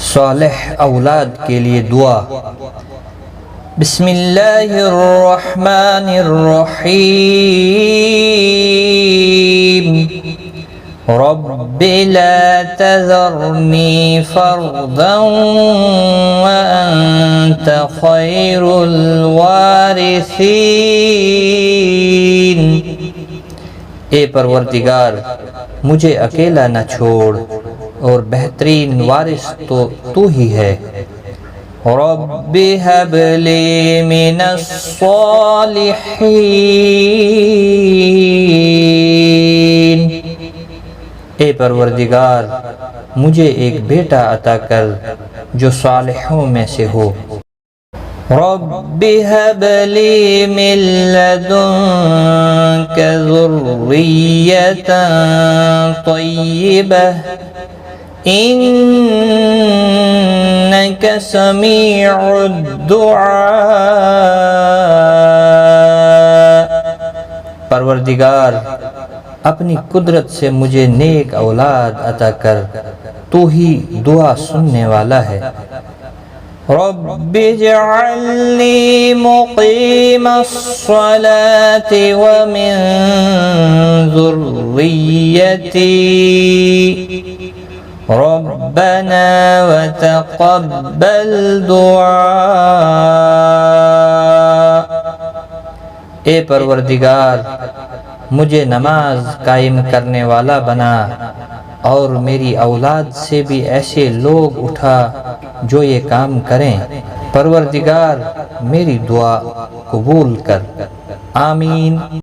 صالح اولاد کے لیے دعا۔ بسم اللہ الرحمن الرحیم۔ رب لا تذرنی فردا وانت خیر الوارثین۔ اے پروردگار مجھے اکیلا نہ چھوڑ اور بہترین وارث تو ہی ہے۔ رب هب لی من الصالحین۔ اے پروردگار مجھے ایک بیٹا عطا کر جو صالحوں میں سے ہو۔ رب هب لی من لدنک ذریۃ طیبہ انک سمیع الدعاء۔ پروردگار اپنی قدرت سے مجھے نیک اولاد عطا کر، تو ہی دعا سننے والا ہے۔ رب اجعلنی مقیم الصلاة ومن ذریتی ربنا وتقبل دعاء۔ اے پروردگار مجھے نماز قائم کرنے والا بنا اور میری اولاد سے بھی ایسے لوگ اٹھا جو یہ کام کریں۔ پروردگار میری دعا قبول کر، آمین۔